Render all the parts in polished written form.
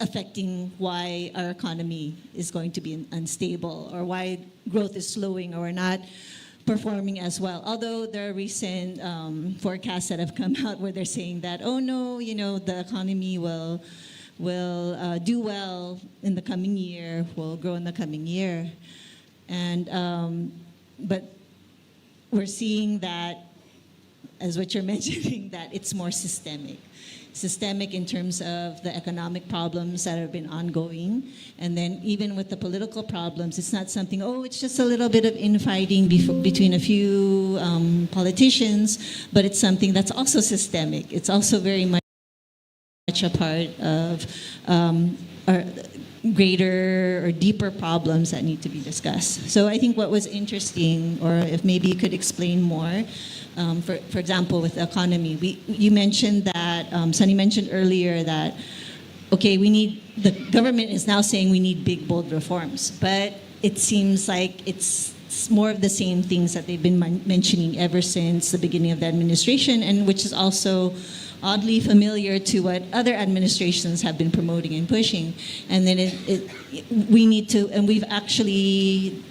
affecting why our economy is going to be unstable or why growth is slowing or we're not performing as well. Although there are recent forecasts that have come out where they're saying that, oh no, the economy will do well in the coming year, will grow in the coming year. And, but we're seeing that, as what you're mentioning, that it's more systemic. Systemic in terms of the economic problems that have been ongoing. And then even with the political problems, it's not something, oh, it's just a little bit of infighting between a few politicians, but it's something that's also systemic. It's also very much a part of our greater or deeper problems that need to be discussed. So I think what was interesting, or if maybe you could explain more, for example, with the economy, you mentioned that, Sunny mentioned earlier that, okay, the government is now saying we need big, bold reforms, but it seems like it's more of the same things that they've been mentioning ever since the beginning of the administration, and which is also oddly familiar to what other administrations have been promoting and pushing. And then we need to, and we've actually,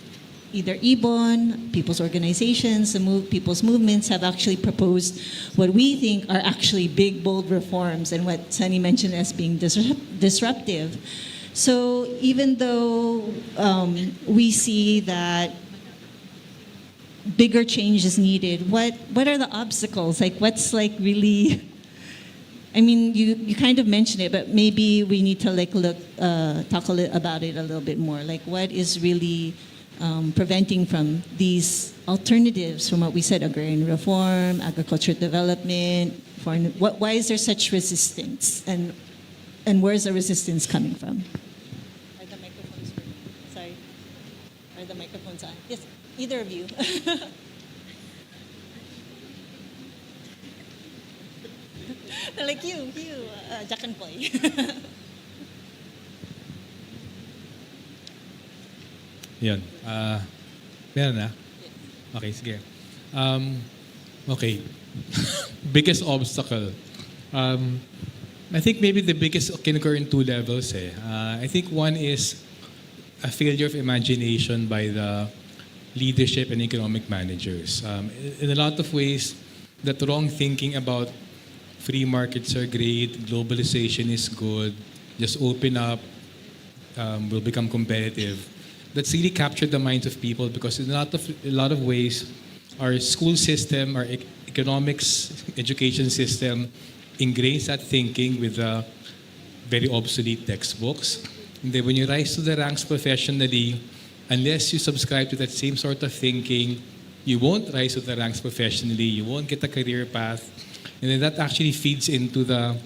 either IBON, people's organizations, people's movements have actually proposed what we think are actually big, bold reforms and what Sunny mentioned as being disruptive. So even though we see that bigger change is needed, what are the obstacles? Like what's like really, I mean, you kind of mentioned it, but maybe we need to talk about it a little bit more. Like what is really preventing from these alternatives from what we said, agrarian reform, agriculture development, why is there such resistance? And where's the resistance coming from? Are the microphones, sorry, are the microphones on? Yes, either of you. Like you, Jack and Boy. Yan. Meron na? Okay, sige. Okay. Biggest obstacle. I think maybe the biggest can occur in two levels. I think one is a failure of imagination by the leadership and economic managers. In a lot of ways, that wrong thinking about free markets are great, globalization is good, just open up, we'll become competitive. That's really captured the minds of people because in a lot of ways, our school system, our economics education system ingrains that thinking with very obsolete textbooks. And then when you rise to the ranks professionally, unless you subscribe to that same sort of thinking, you won't rise to the ranks professionally, you won't get a career path. And then that actually feeds into the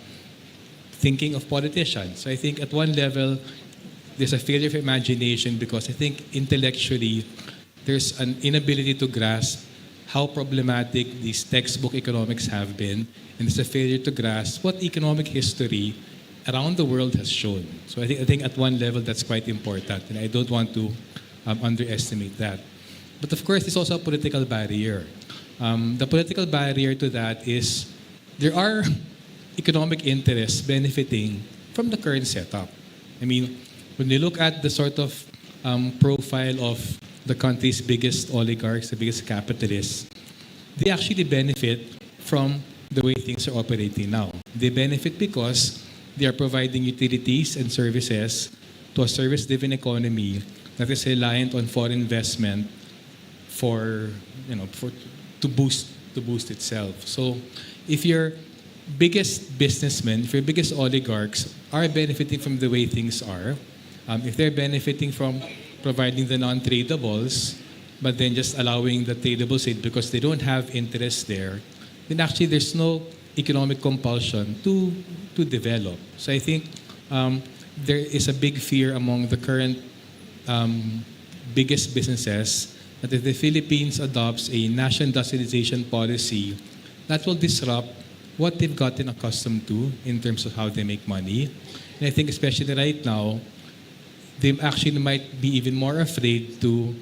thinking of politicians. So I think at one level, there's a failure of imagination because I think intellectually, there's an inability to grasp how problematic these textbook economics have been, and there's a failure to grasp what economic history around the world has shown. So I think at one level, that's quite important, and I don't want to underestimate that. But of course, there's also a political barrier. The political barrier to that is there are economic interests benefiting from the current setup. I mean, when you look at the sort of profile of the country's biggest oligarchs, the biggest capitalists, they actually benefit from the way things are operating now. They benefit because they are providing utilities and services to a service-driven economy that is reliant on foreign investment to boost itself. So if your biggest businessmen, if your biggest oligarchs are benefiting from the way things are, if they're benefiting from providing the non-tradables, but then just allowing the tradables in because they don't have interest there, then actually there's no economic compulsion to develop. So I think there is a big fear among the current biggest businesses that if the Philippines adopts a national industrialization policy, that will disrupt what they've gotten accustomed to in terms of how they make money. And I think especially right now, they actually might be even more afraid to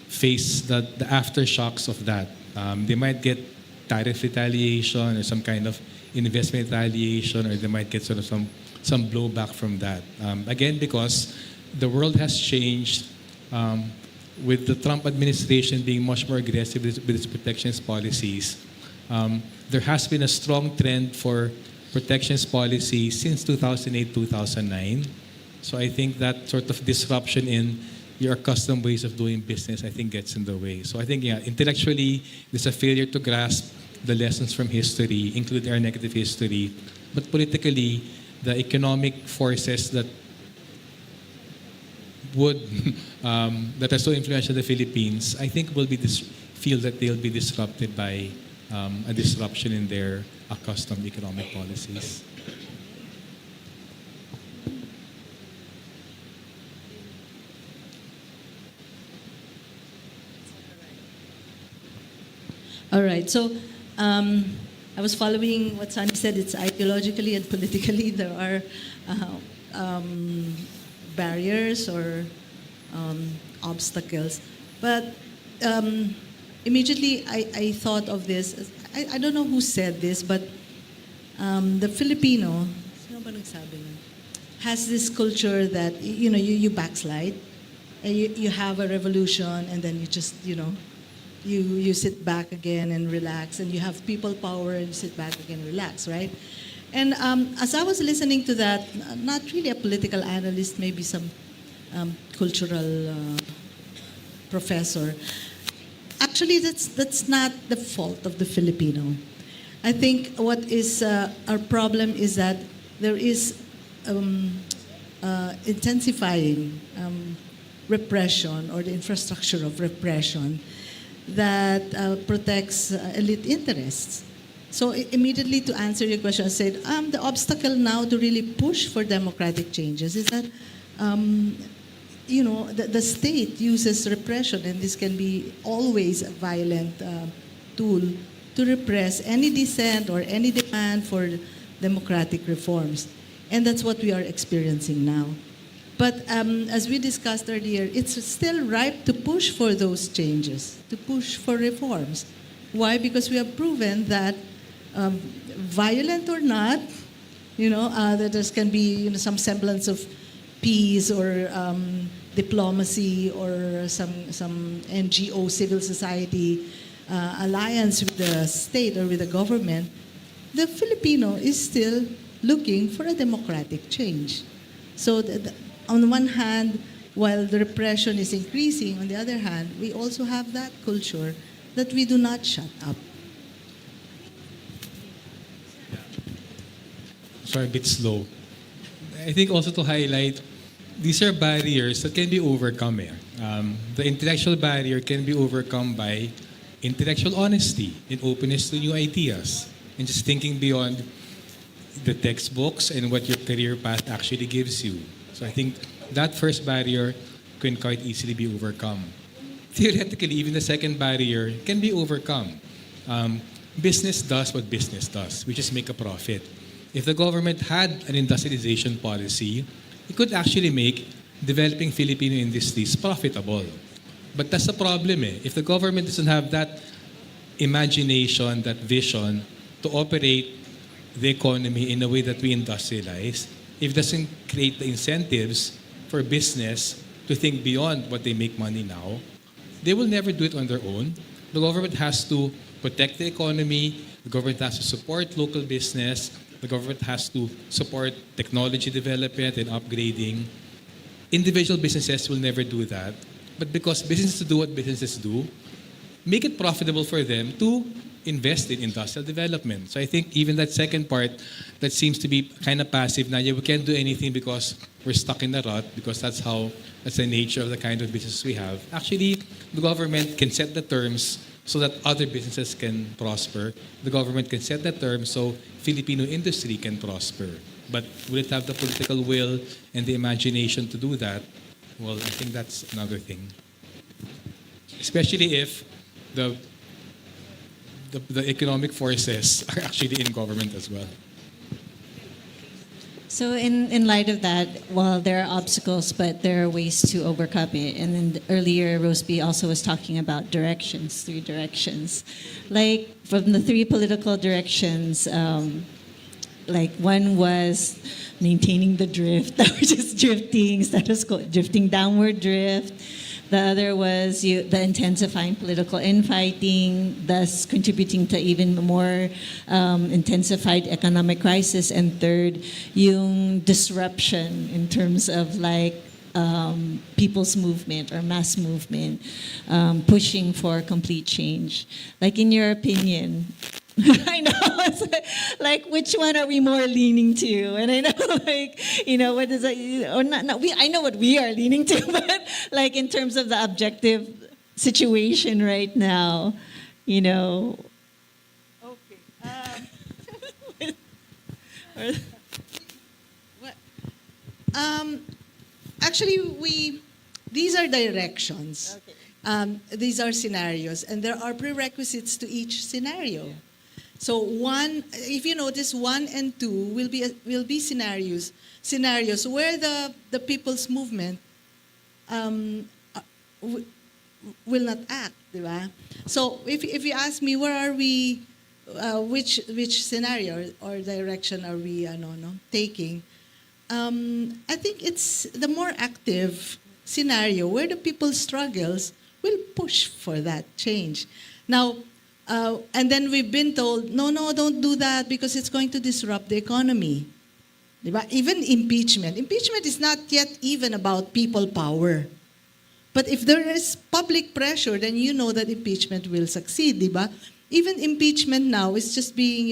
face the aftershocks of that. They might get tariff retaliation or some kind of investment retaliation, or they might get sort of some some blowback from that. Again, because the world has changed with the Trump administration being much more aggressive with its protectionist policies. There has been a strong trend for protectionist policy since 2008, 2009. So I think that sort of disruption in your accustomed ways of doing business, I think, gets in the way. So I think, yeah, intellectually, there's a failure to grasp the lessons from history, including our negative history. But politically, the economic forces that would that are so influential in the Philippines, I think will be feel that they'll be disrupted by a disruption in their accustomed economic policies. All right. So I was following what Sunny said. It's ideologically and politically there are barriers or obstacles. But immediately I thought of this. I don't know who said this, but the Filipino, sino ba nagsabi nun? Has this culture that you backslide, and you have a revolution, and then you just you sit back again and relax, and you have people power and you sit back again and relax, right? And as I was listening to that, not really a political analyst, maybe some cultural professor, actually that's not the fault of the Filipino. I think what is our problem is that there is intensifying repression, or the infrastructure of repression that protects elite interests. So immediately, to answer your question, I said the obstacle now to really push for democratic changes is that the state uses repression, and this can be always a violent tool to repress any dissent or any demand for democratic reforms. And that's what we are experiencing now. But as we discussed earlier, it's still ripe to push for those changes, to push for reforms. Why? Because we have proven that violent or not, that there can be some semblance of peace or diplomacy or some NGO, civil society alliance with the state or with the government. The Filipino is still looking for a democratic change. So on one hand, while the repression is increasing, on the other hand, we also have that culture that we do not shut up. Sorry, a bit slow. I think also to highlight, these are barriers that can be overcome. The intellectual barrier can be overcome by intellectual honesty and openness to new ideas, and just thinking beyond the textbooks and what your career path actually gives you. So I think that first barrier can quite easily be overcome. Theoretically, even the second barrier can be overcome. Business does what business does, which is make a profit. If the government had an industrialization policy, it could actually make developing Filipino industries profitable. But that's the problem. If the government doesn't have that imagination, that vision to operate the economy in a way that we industrialize, if it doesn't create the incentives for business to think beyond what they make money now, they will never do it on their own. The government has to protect the economy, the government has to support local business, the government has to support technology development and upgrading. Individual businesses will never do that. But because businesses do what businesses do, make it profitable for them to invest in industrial development. So I think even that second part that seems to be kind of passive, Nadia, we can't do anything because we're stuck in the rut, because that's the nature of the kind of business we have. Actually, the government can set the terms so that other businesses can prosper. The government can set the terms so Filipino industry can prosper. But will it have the political will and the imagination to do that? Well, I think that's another thing. Especially if the economic forces are actually in government as well. So in light of that, while there are obstacles, but there are ways to overcome it. And then earlier, Roseby also was talking about directions, 3 directions. Like from the 3 political directions, like one was maintaining the drift, that was just drifting, status quo, drifting downward drift. The other was the intensifying political infighting, thus contributing to even more intensified economic crisis. And third, yung disruption in terms of like people's movement or mass movement, pushing for complete change. Like in your opinion, I know, it's like which one are we more leaning to? And I know, like, what is that? Or not we. I know what we are leaning to, but like in terms of the objective situation right now, Okay. Actually, these are directions. Okay. These are scenarios, and there are prerequisites to each scenario. Yeah. So if you notice, 1 and 2 will be scenarios where the people's movement will not act, diba? So if you ask me, where are we? Which scenario or direction are we taking? I think it's the more active scenario where the people's struggles will push for that change. Now, and then we've been told, no, don't do that because it's going to disrupt the economy. Diba? Even impeachment. Impeachment is not yet even about people power. But if there is public pressure, then you know that impeachment will succeed, diba? Even impeachment now is just being,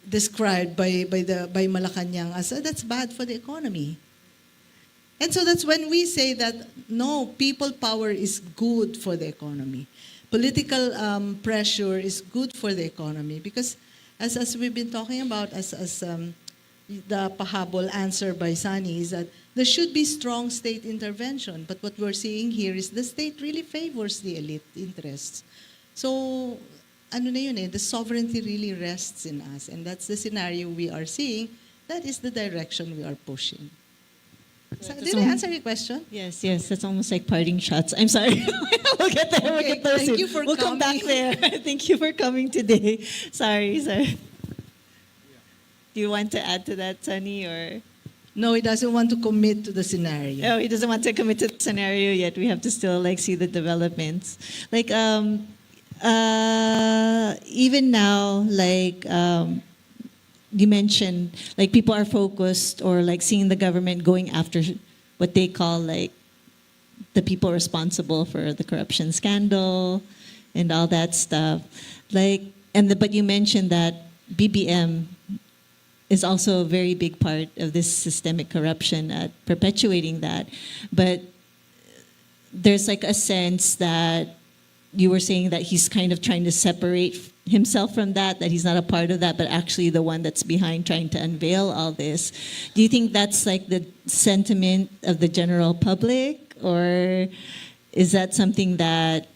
described by Malacanang as that's bad for the economy. And so that's when we say that, no, people power is good for the economy. Political pressure is good for the economy because as we've been talking about, as the pahabol answer by Sunny is that there should be strong state intervention. But what we're seeing here is the state really favors the elite interests. So, the sovereignty really rests in us. And that's the scenario we are seeing. That is the direction we are pushing. So, did I answer your question? Yes, that's almost like parting shots. I'm sorry. We'll get there. We'll get there thank soon. you for We'll come back coming. there. Thank you for coming today. Sorry. Do you want to add to that, Sunny, or? No, he doesn't want to commit to the scenario. No, he doesn't want to commit to the scenario yet. We have to still see the developments. Even now, you mentioned, people are focused or seeing the government going after what they call the people responsible for the corruption scandal and all that stuff. But you mentioned that BBM is also a very big part of this systemic corruption at perpetuating that. But there's a sense that you were saying that he's kind of trying to separate himself from that he's not a part of that, but actually the one that's behind trying to unveil all this. Do you think that's the sentiment of the general public, or is that something that,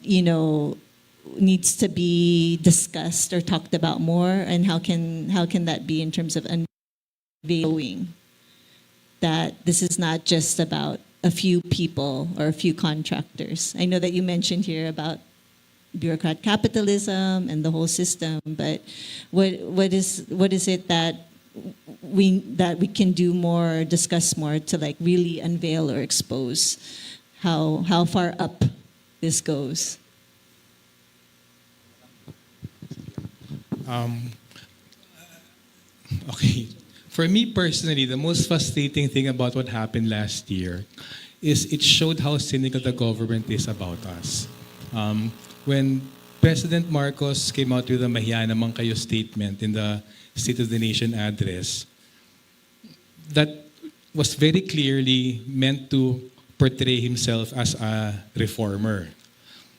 needs to be discussed or talked about more? And how can that be in terms of unveiling that this is not just about a few people or a few contractors? I know that you mentioned here about bureaucrat capitalism and the whole system, but what is it that we can do more, discuss more to really unveil or expose how far up this goes? Okay. For me personally, the most frustrating thing about what happened last year is it showed how cynical the government is about us. When President Marcos came out with the Mahiya naman kayo statement in the State of the Nation address, that was very clearly meant to portray himself as a reformer.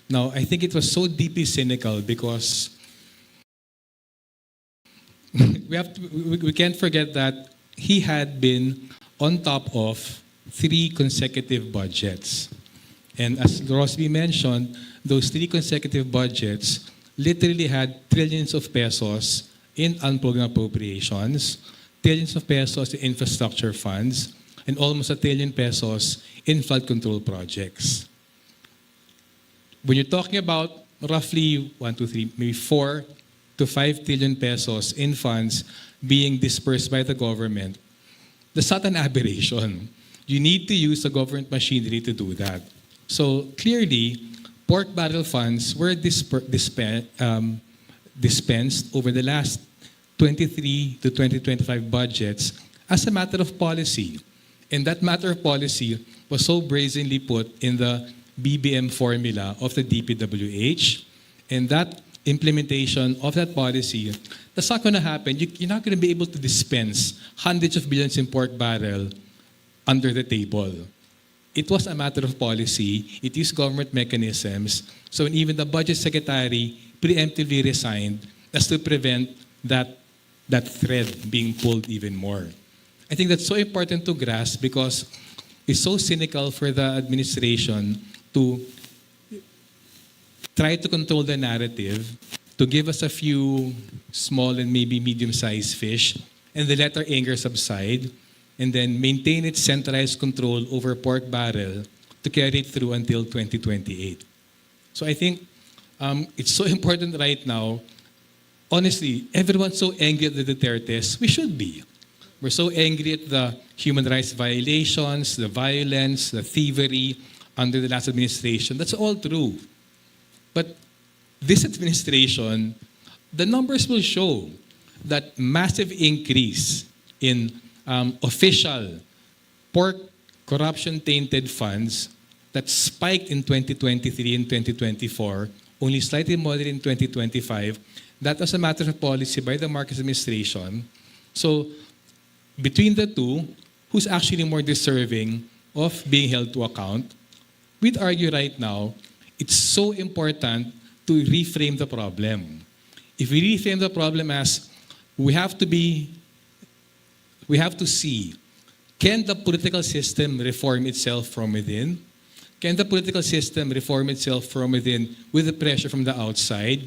Now, I think it was so deeply cynical because we can't forget that he had been on top of 3 consecutive budgets. And as Rosby mentioned, those 3 consecutive budgets literally had trillions of pesos in unprogrammed appropriations, trillions of pesos in infrastructure funds, and almost 1 trillion pesos in flood control projects. When you're talking about roughly 1, 2, 3, maybe 4 to 5 trillion pesos in funds being dispersed by the government, that's not an aberration. You need to use the government machinery to do that. So clearly, pork barrel funds were dispensed over the last 23 to 2025 budgets as a matter of policy. And that matter of policy was so brazenly put in the BBM formula of the DPWH. And that implementation of that policy, that's not going to happen. You're not going to be able to dispense hundreds of billions in pork barrel under the table. It was a matter of policy. It used government mechanisms. So when even the budget secretary preemptively resigned, as to prevent that thread being pulled even more. I think that's so important to grasp because it's so cynical for the administration to try to control the narrative, to give us a few small and maybe medium-sized fish, and then let our anger subside, and then maintain its centralized control over pork barrel to carry it through until 2028. So I think it's so important right now. Honestly, everyone's so angry at the Dutertes. We should be. We're so angry at the human rights violations, the violence, the thievery under the last administration. That's all true. But this administration, the numbers will show that massive increase in official pork corruption-tainted funds that spiked in 2023 and 2024, only slightly moderate in 2025. That was a matter of policy by the Marcos administration. So between the two, who's actually more deserving of being held to account? We'd argue right now, it's so important to reframe the problem. If we reframe the problem as we have to see, can the political system reform itself from within? Can the political system reform itself from within with the pressure from the outside?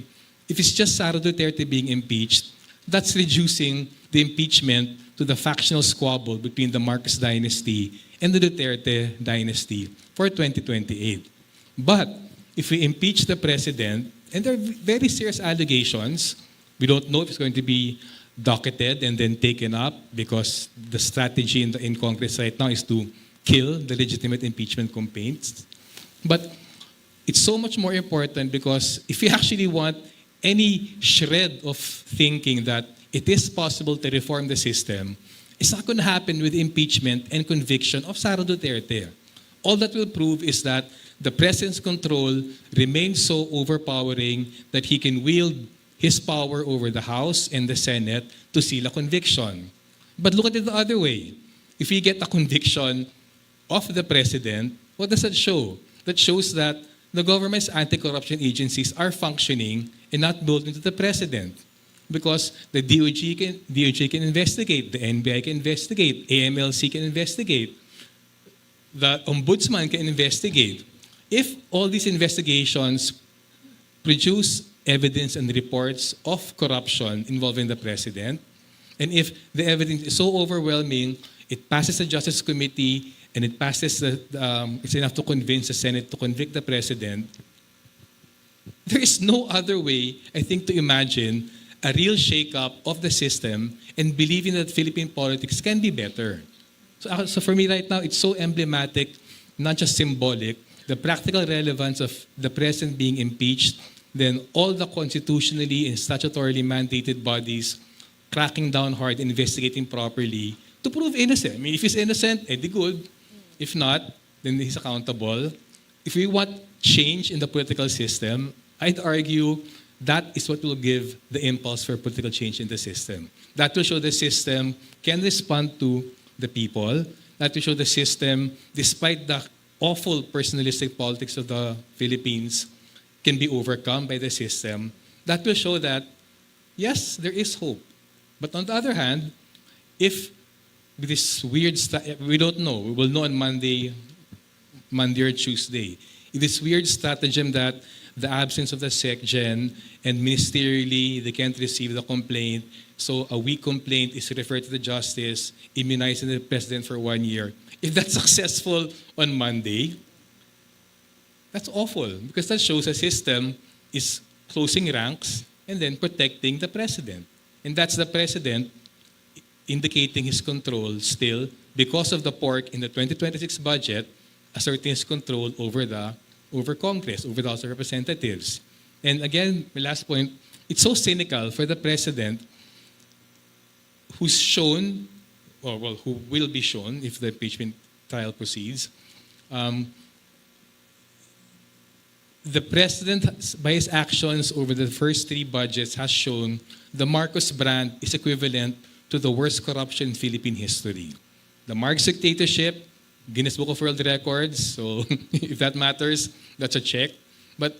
If it's just Saraduterte being impeached, that's reducing the impeachment to the factional squabble between the Marcos dynasty and the Duterte dynasty for 2028. But if we impeach the president, and there are very serious allegations, we don't know if it's going to be docketed and then taken up because the strategy in Congress right now is to kill the legitimate impeachment complaints. But it's so much more important because if we actually want any shred of thinking that it is possible to reform the system, it's not going to happen with impeachment and conviction of Sara Duterte. All that will prove is that the president's control remains so overpowering that he can wield his power over the House and the Senate to seal a conviction. But look at it the other way. If we get a conviction of the president, what does that show? That shows that the government's anti-corruption agencies are functioning and not built to the president. Because the DOJ can investigate, the NBI can investigate, AMLC can investigate, the ombudsman can investigate. If all these investigations produce evidence and reports of corruption involving the president, and if the evidence is so overwhelming, it passes the Justice Committee and it passes it's enough to convince the Senate to convict the president, there is no other way, I think, to imagine a real shake-up of the system and believing that Philippine politics can be better. So for me right now, it's so emblematic, not just symbolic, the practical relevance of the president being impeached, then all the constitutionally and statutorily mandated bodies cracking down hard, investigating properly to prove innocent. I mean, if he's innocent, edi good. If not, then he's accountable. If we want change in the political system, I'd argue that is what will give the impulse for political change in the system. That will show the system can respond to the people. That will show the system, despite the awful personalistic politics of the Philippines, can be overcome by the system. That will show that, yes, there is hope. But on the other hand, if this weird, we don't know, we will know on Monday or Tuesday, if this weird stratagem that the absence of the SecGen and ministerially they can't receive the complaint, so a weak complaint is referred to the justice, immunizing the president for 1 year. If that's successful on Monday, that's awful because that shows a system is closing ranks, and then protecting the president. And that's the president indicating his control still, because of the pork in the 2026 budget, asserting his control over Congress, over the House of Representatives. And again, my last point, it's so cynical for the president who's shown, or well, who will be shown if the impeachment trial proceeds. The president, by his actions over the first 3 budgets, has shown the Marcos brand is equivalent to the worst corruption in Philippine history. The Marcos dictatorship, Guinness Book of World Records, so if that matters, that's a check. But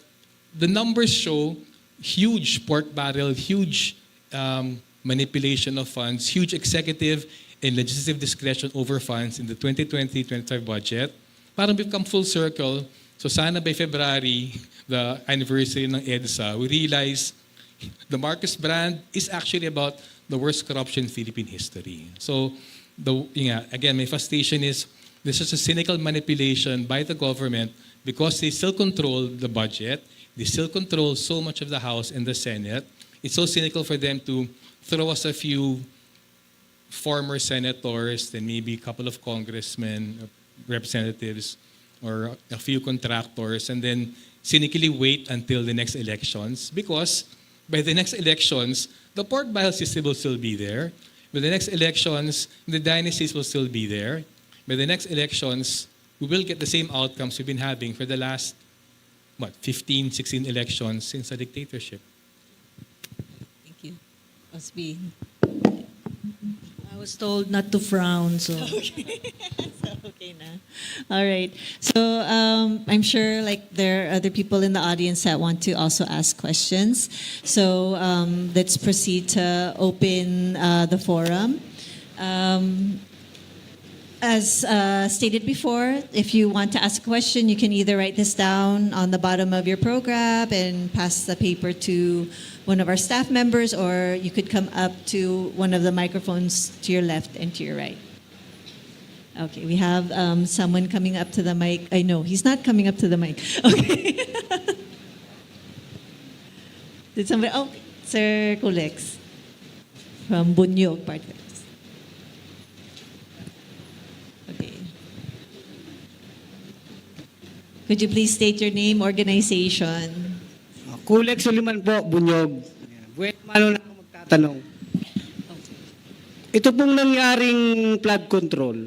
the numbers show huge pork barrel, huge manipulation of funds, huge executive and legislative discretion over funds in the 2020-25 budget. Parang become full circle. So sana by February, the anniversary ng EDSA, we realize the Marcos brand is actually about the worst corruption in Philippine history. So, again, my frustration is this is a cynical manipulation by the government because they still control the budget, they still control so much of the House and the Senate. It's so cynical for them to throw us a few former senators, then maybe a couple of congressmen, representatives, or a few contractors, and then cynically wait until the next elections, because by the next elections, the pork barrel system will still be there. By the next elections, the dynasties will still be there. By the next elections, we will get the same outcomes we've been having for the last, 15, 16 elections since the dictatorship. Thank you. Osby. I was told not to frown, so. Okay na. All right. So I'm sure there are other people in the audience that want to also ask questions. So let's proceed to open the forum. As stated before, if you want to ask a question, you can either write this down on the bottom of your program and pass the paper to one of our staff members, or you could come up to one of the microphones to your left and to your right. Okay, we have someone coming up to the mic. I know, he's not coming up to the mic. Okay. Did somebody, Sir Kulex from Bunyog part. Okay. Could you please state your name, organization? Kulek Suliman po, Bunyog. Buwan mano na ako magtatanong. Ito pong nangyaring flood control,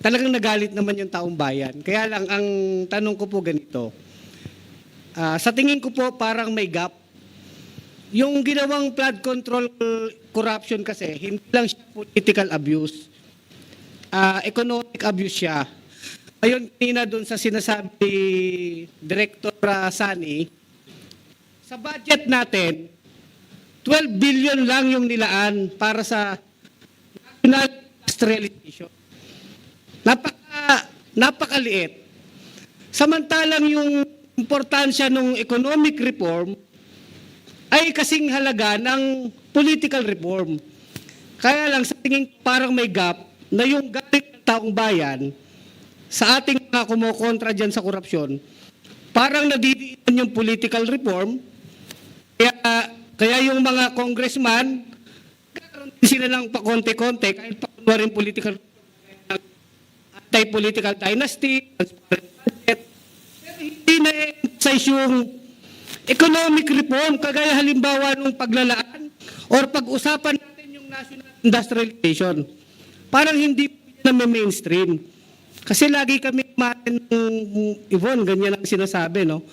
talagang nagalit naman yung taong bayan. Kaya lang, ang tanong ko po ganito. Sa tingin ko po, parang may gap. Yung ginawang flood control corruption kasi, hindi lang siya political abuse. Economic abuse siya. Ayun, kanina doon sa sinasabi ni Director Sani, sa budget natin, 12 billion lang yung nilaan para sa national industrialization. Napakaliit. Samantalang yung importansya ng economic reform ay kasing halaga ng political reform. Kaya lang sa tingin parang may gap na yung galit ng taong bayan sa ating mga kumukontra dyan sa korupsyon, parang nadidiinan yung political reform. Kaya yung mga congressman, karoon din sila ng pakonte-konte, kahit pa rin political, anti-political dynasty, transparent budget. Pero hindi na-emphasize yung economic reform, kagaya halimbawa nung paglalaan or pag-usapan natin yung national industrialization. Parang hindi na mainstream. Kasi lagi kami kumain ng Yvonne, ganyan ang sinasabi, no?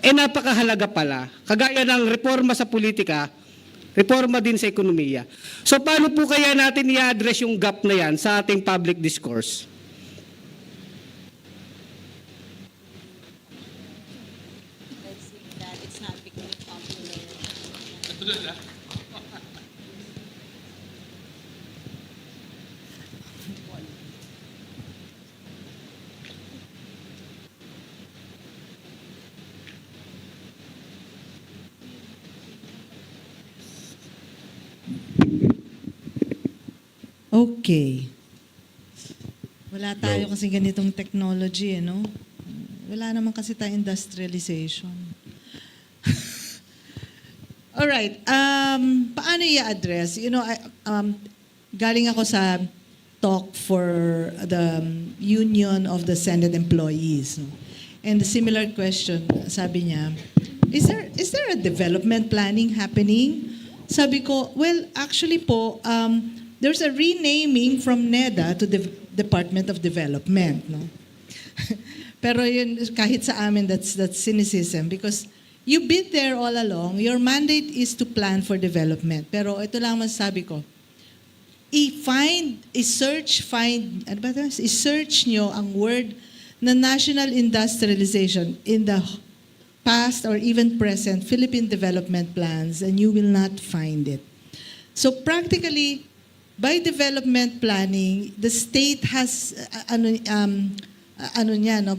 Napakahalaga pala. Kagaya ng reforma sa politika, reforma din sa ekonomiya. So paano po kaya natin i-address yung gap na yan sa ating public discourse? Okay. Wala tayo kasi ganitong technology, no? Wala naman kasi tayong industrialization. All right. Paano i-address? You know, galing ako sa talk for the Union of the Senate Employees. No? And a similar question, sabi niya, is there a development planning happening? Sabi ko, well, actually po, there's a renaming from NEDA to the Department of Development. No? Pero yun, kahit sa amin, that's cynicism because you've been there all along. Your mandate is to plan for development. Pero ito lang masasabi ko, i-search nyo ang word na national industrialization in the past or even present Philippine development plans and you will not find it. So practically, by development planning, the state has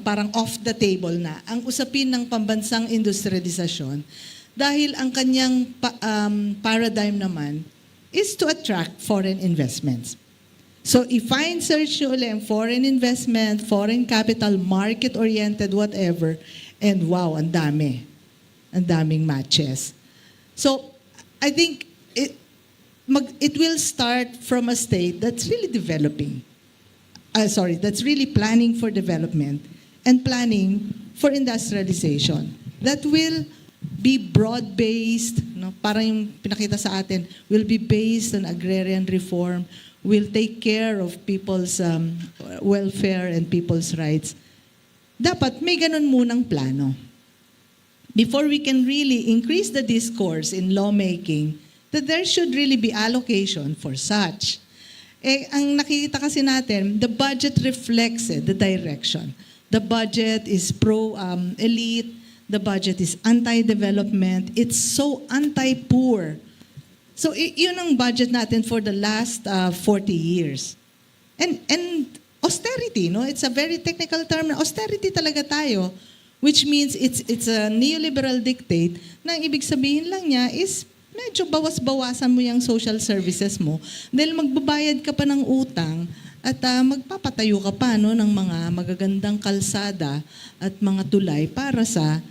parang off the table na ang usapin ng pambansang industrialisasyon dahil ang kanyang paradigm naman is to attract foreign investments. So i-find search nyo ulit ang foreign investment, foreign capital, market-oriented, whatever, and wow, ang dami. Ang daming matches. So I think it will start from a state that's really developing. That's really planning for development and planning for industrialization. That will be broad-based, no? Parang yung pinakita sa atin, will be based on agrarian reform, will take care of people's welfare and people's rights. Dapat may ganun munang plano. Before we can really increase the discourse in lawmaking, that there should really be allocation for such. Ang nakikita kasi natin, the budget reflects the direction. The budget is pro-elite, the budget is anti-development, it's so anti-poor. So yun ang budget natin for the last 40 years. And austerity, no? It's a very technical term. Austerity talaga tayo, which means it's a neoliberal dictate na ang ibig sabihin lang niya is medyo bawas-bawasan mo yung social services mo dahil magbabayad ka pa ng utang at magpapatayo ka pa no, ng mga magagandang kalsada at mga tulay para sa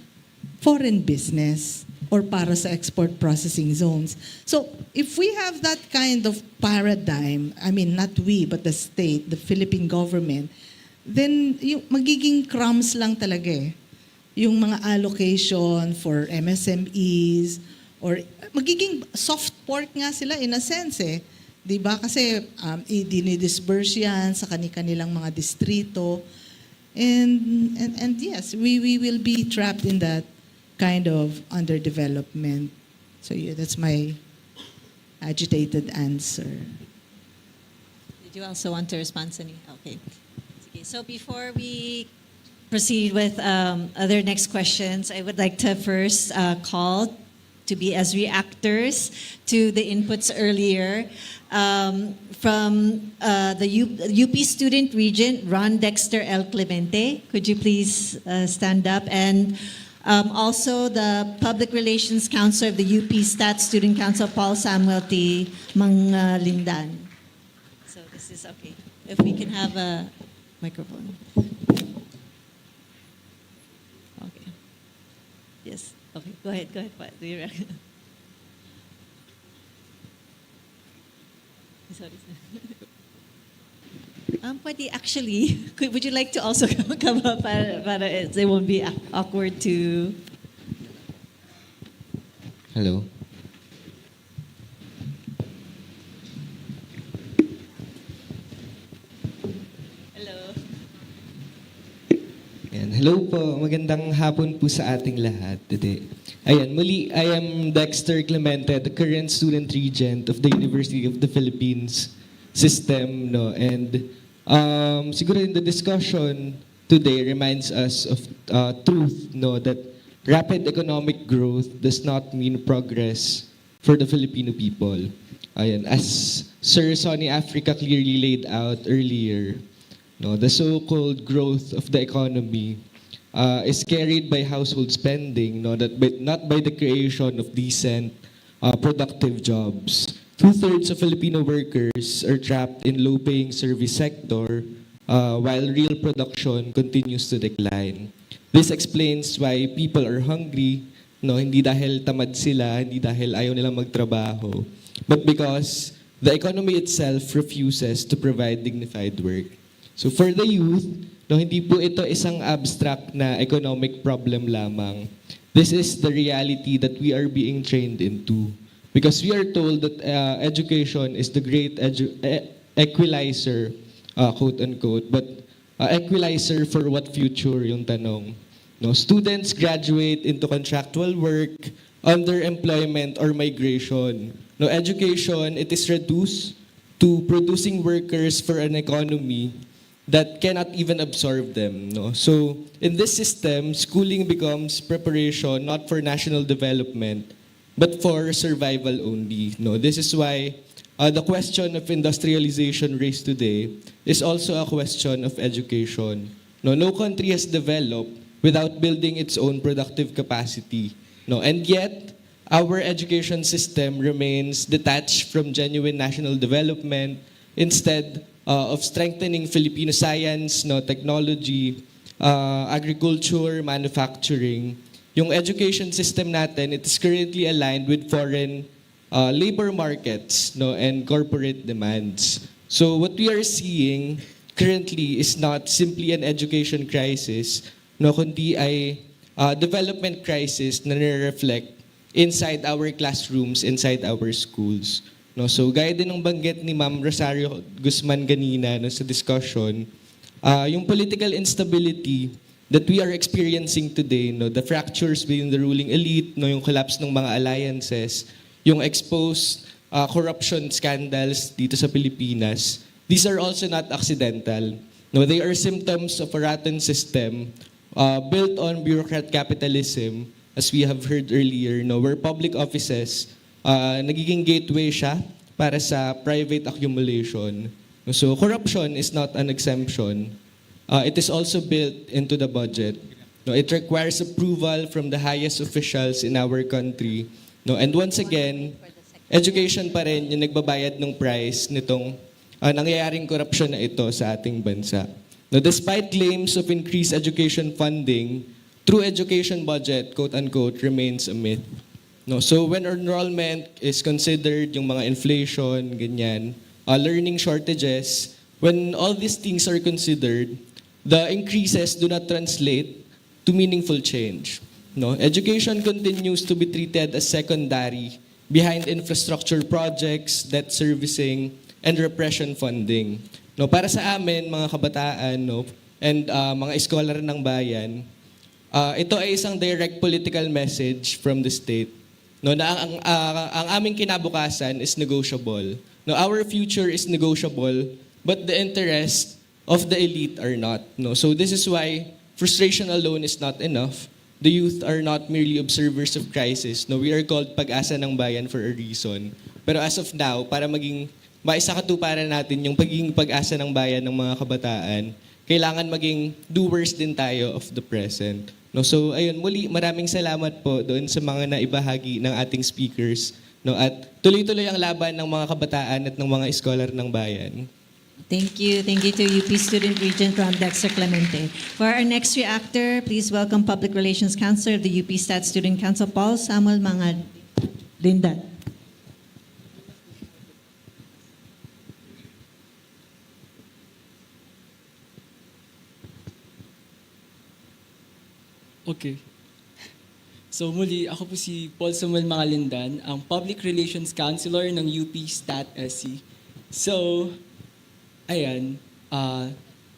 foreign business or para sa export processing zones. So if we have that kind of paradigm, I mean not we but the state, the Philippine government, then yung magiging crumbs lang talaga yung mga allocation for MSMEs or magiging soft pork nga sila in a sense Di ba? Kasi dinidisburse yan sa kanilang mga distrito. And yes, we will be trapped in that kind of underdevelopment. So yeah, that's my agitated answer. Did you also want to respond, Sunny? Okay. So before we proceed with other next questions, I would like to first call to be as reactors to the inputs earlier from the UP Student Regent, Ron Dexter L. Clemente. Could you please stand up? And also the Public Relations Council of the UP Stat Student Council, Paul Samuel T. Manglindan. So this is okay. If we can have a microphone. Okay. Yes. Okay, go ahead. What do you reckon? Sorry. Pwede actually, would you like to also come up para it won't be awkward to... Hello. Hello. Ayan. Hello po. Magandang hapon po sa ating lahat today. Ayan, muli, I am Dexter Clemente, the current student regent of the University of the Philippines system, no? And siguro in the discussion today reminds us of truth, no? That rapid economic growth does not mean progress for the Filipino people. Ayan, as Sir Sonny Africa clearly laid out earlier, no, the so-called growth of the economy is carried by household spending, no, not by the creation of decent, productive jobs. 2/3 of Filipino workers are trapped in low-paying service sector, while real production continues to decline. This explains why people are hungry, no? Hindi dahil tamad sila, hindi dahil ayaw nilang magtrabaho, but because the economy itself refuses to provide dignified work. So for the youth, no, hindi po ito isang abstract na economic problem lamang. This is the reality that we are being trained into. Because we are told that education is the great equalizer, quote-unquote, but equalizer for what future yung tanong. No, students graduate into contractual work, underemployment, or migration. No, education, it is reduced to producing workers for an economy that cannot even absorb them. No? So in this system, schooling becomes preparation not for national development, but for survival only. No? This is why the question of industrialization raised today is also a question of education. No country has developed without building its own productive capacity. No? And yet, our education system remains detached from genuine national development instead of strengthening Filipino science, no, technology, agriculture, manufacturing. Yung education system natin, it is currently aligned with foreign labor markets, no, and corporate demands. So what we are seeing currently is not simply an education crisis, no, kundi ay development crisis na nire-reflect inside our classrooms, inside our schools. No, so gaya din ng banggit ni Ma'am Rosario Guzman kanina no, sa discussion, yung political instability that we are experiencing today, no, the fractures within the ruling elite, no, yung collapse ng mga alliances, yung exposed corruption scandals dito sa Pilipinas, these are also not accidental. No, they are symptoms of a rotten system built on bureaucrat capitalism, as we have heard earlier, no, where public offices nagiging gateway siya para sa private accumulation. So corruption is not an exemption. It is also built into the budget. No, it requires approval from the highest officials in our country. No, and once again, education pa rin yung nagbabayad ng price nitong nangyayaring corruption na ito sa ating bansa. No, despite claims of increased education funding, true education budget, quote-unquote, remains a myth. No, so when enrollment is considered, yung mga inflation, ganyan, learning shortages, when all these things are considered, the increases do not translate to meaningful change. No, education continues to be treated as secondary behind infrastructure projects, debt servicing, and repression funding. No, para sa amin, mga kabataan, no, and mga scholar ng bayan, ito ay isang direct political message from the state. No, na ang aming kinabukasan is negotiable. No, our future is negotiable, but the interests of the elite are not. No, so this is why frustration alone is not enough. The youth are not merely observers of crisis. No, we are called pag-asa ng bayan for a reason. Pero as of now, para maging maisakatuparan natin yung pagiging pag-asa ng bayan ng mga kabataan, kailangan maging doers din tayo of the present. No, so ayun, muli maraming salamat po doon sa mga naibahagi ng ating speakers, no, at tuloy-tuloy ang laban ng mga kabataan at ng mga scholar ng bayan. Thank you. Thank you to UP Student Regent Ron Dexter Clemente. For our next reactor, please welcome Public Relations Counselor of the UP Stat Student Council, Paul Samuel Mangad Lindan. Okay. So muli, ako po si Paul Samuel Mangalindan, ang Public Relations Counselor ng UP Stat SC. So, ayan,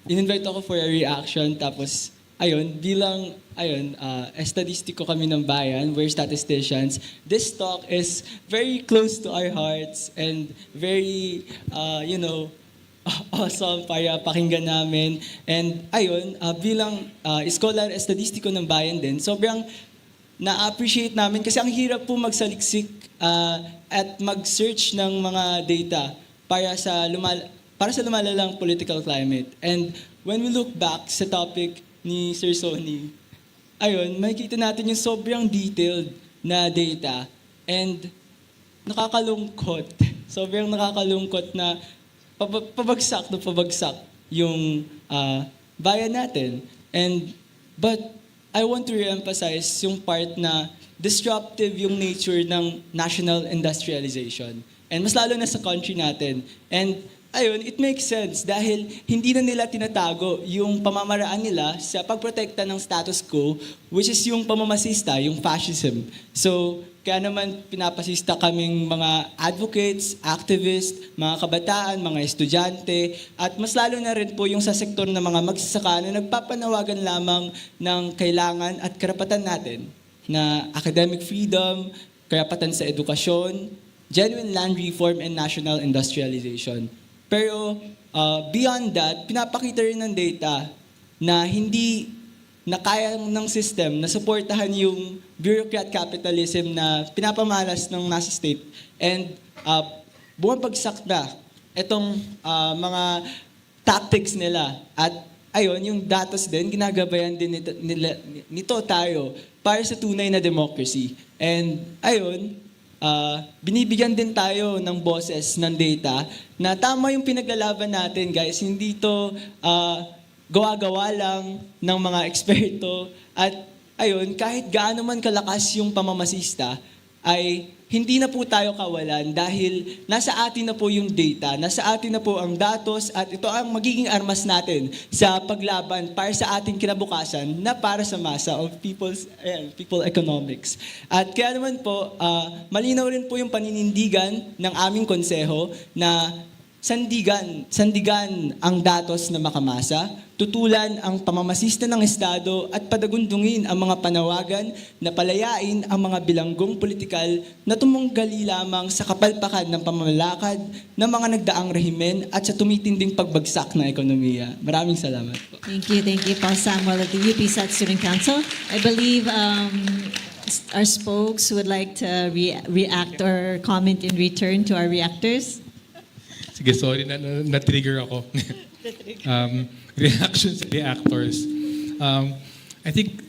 in-invite ako for a reaction, tapos, ayun, bilang, estadistiko kami ng bayan, we're statisticians, this talk is very close to our hearts and very, awesome para pakinggan namin. And ayun, bilang scholar estadistiko ng bayan din, sobrang na-appreciate namin kasi ang hirap po magsaliksik at mag-search ng mga data para sa lumalalang political climate. And when we look back sa topic ni Sir Sonny, ayun, makikita natin yung sobrang detailed na data and nakakalungkot. Sobrang nakakalungkot na pabagsak yung bayan natin. But I want to re-emphasize yung part na disruptive yung nature ng national industrialization. And mas lalo na sa country natin. And ayun, it makes sense dahil hindi na nila tinatago yung pamamaraan nila sa pagprotekta ng status quo, which is yung pamamasista, yung fascism. So, kaya naman pinapasista kaming mga advocates, activists, mga kabataan, mga estudyante, at mas lalo na rin po yung sa sektor ng mga magsasaka na nagpapanawagan lamang ng kailangan at karapatan natin na academic freedom, karapatan sa edukasyon, genuine land reform, and national industrialization. Pero beyond that, pinapakita rin ng data na hindi na kaya ng system na suportahan yung bureaucrat capitalism na pinapamalas ng nasa state. And bumabagsak na itong mga tactics nila. At ayun, yung datos din, ginagabayan din nito tayo para sa tunay na democracy. And ayun, binibigyan din tayo ng boses ng data na tama yung pinaglalaban natin, guys. Hindi to gawa-gawa lang ng mga eksperto. At ayun, kahit gaano man kalakas yung pamamasista, ay hindi na po tayo kawalan dahil nasa atin na po yung data, nasa atin na po ang datos, at ito ang magiging armas natin sa paglaban para sa ating kinabukasan na para sa masa of people economics. At kaya naman po, malinaw rin po yung paninindigan ng aming konseho na sandigan ang datos na makamasa, tutulan ang pamamasista ng Estado at padagundungin ang mga panawagan na palayain ang mga bilanggong politikal na tumunggali lamang sa kapalpakan ng pamamalakad ng mga nagdaang rehimen at sa tumitinding pagbagsak ng ekonomiya. Maraming salamat po. Thank you, Paul Samuel of the UP Student Council. I believe our spokes would like to react or comment in return to our reactors. Sige, sorry, na-trigger ako. Reactions to the actors. I think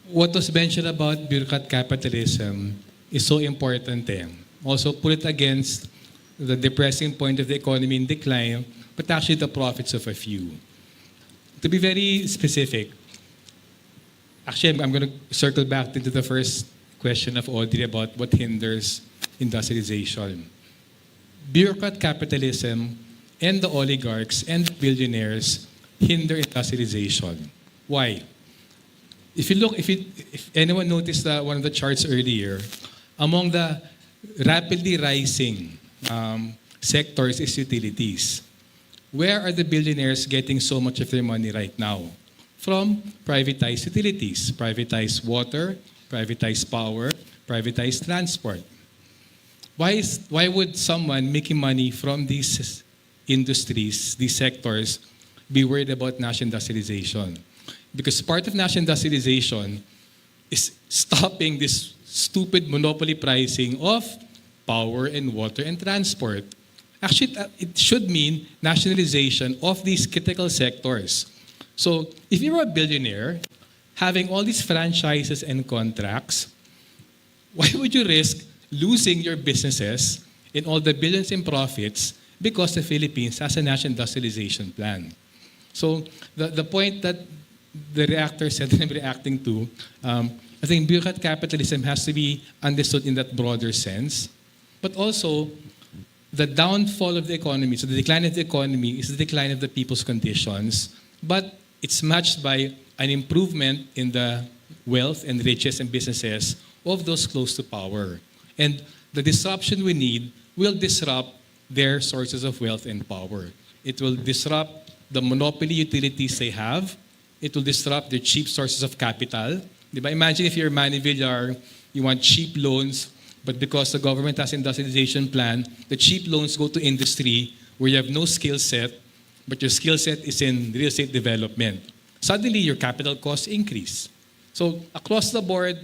what was mentioned about bureaucrat capitalism is so important. Also put it against the depressing point of the economy in decline, but actually the profits of a few. To be very specific, actually I'm going to circle back into the first question of Audrey about what hinders industrialization. Bureaucrat capitalism and the oligarchs and the billionaires hinder industrialization. Why? If anyone noticed one of the charts earlier, among the rapidly rising sectors is utilities. Where are the billionaires getting so much of their money right now? From privatized utilities, privatized water, privatized power, privatized transport. Why would someone making money from these industries, these sectors, be worried about national industrialization? Because part of national industrialization is stopping this stupid monopoly pricing of power and water and transport. Actually, it should mean nationalization of these critical sectors. So if you're a billionaire, having all these franchises and contracts, why would you risk losing your businesses in all the billions in profits because the Philippines has a national industrialization plan? So the point that the reactor said that I'm reacting to, I think bureaucrat capitalism has to be understood in that broader sense. But also, the downfall of the economy, so the decline of the economy is the decline of the people's conditions, but it's matched by an improvement in the wealth and riches and businesses of those close to power. And the disruption we need will disrupt their sources of wealth and power. It will disrupt the monopoly utilities they have. It will disrupt their cheap sources of capital. Diba? Imagine if you're Manny Villar, you want cheap loans, but because the government has industrialization plan, the cheap loans go to industry where you have no skill set, but your skill set is in real estate development. Suddenly, your capital costs increase. So across the board,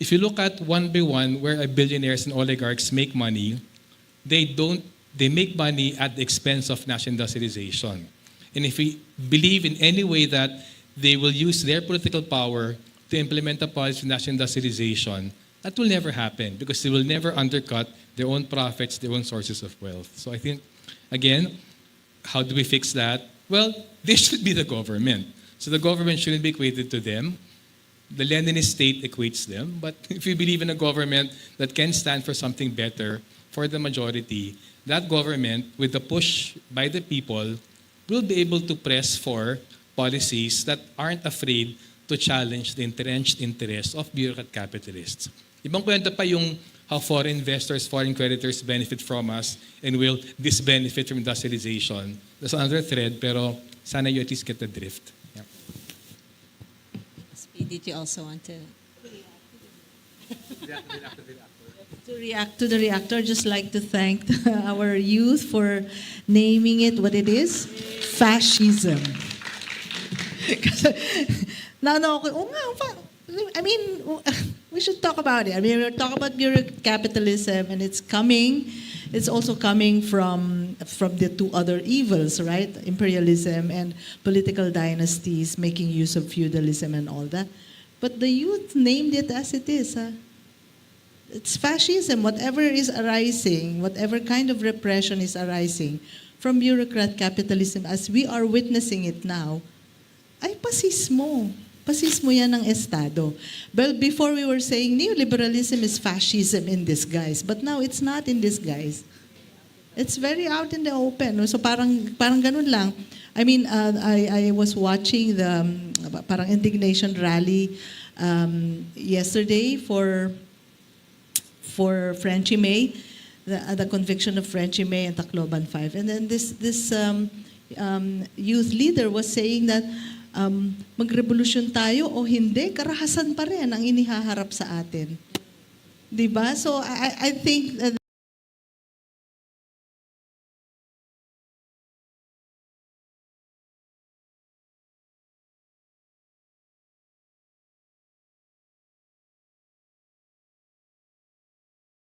if you look at one by one where billionaires and oligarchs make money, they make money at the expense of national industrialization. And if we believe in any way that they will use their political power to implement a policy of national industrialization, that will never happen because they will never undercut their own profits, their own sources of wealth. So I think, again, how do we fix that? Well, they should be the government. So the government shouldn't be equated to them. the Leninist state equates them. But if you believe in a government that can stand for something better for the majority, that government, with the push by the people, will be able to press for policies that aren't afraid to challenge the entrenched interests of bureaucrat capitalists. Ibang kwento pa yung how foreign investors, foreign creditors benefit from us and will disbenefit from industrialization. That's another thread, pero sana you at least get the drift. Yeah. Did you also want to? To react to the reactor, just like to thank our youth for naming it what it is, fascism. I mean, we should talk about it. I mean, we're talking about bureaucrat capitalism, and it's coming. It's also coming from the two other evils, right? Imperialism and political dynasties making use of feudalism and all that. But the youth named it as it is. It's fascism. Whatever is arising, whatever kind of repression is arising from bureaucrat capitalism as we are witnessing it now, ay pasismo. Pasismo yan ng Estado. Well, before we were saying neoliberalism is fascism in disguise, but now it's not in disguise. It's very out in the open. So parang ganun lang. I mean, I was watching the parang indignation rally yesterday for Frenchie May, the conviction of Frenchie May and Tacloban 5. And then this youth leader was saying that magrevolusyon tayo o hindi, karahasan pa rin ang inihaharap sa atin. Diba? So I think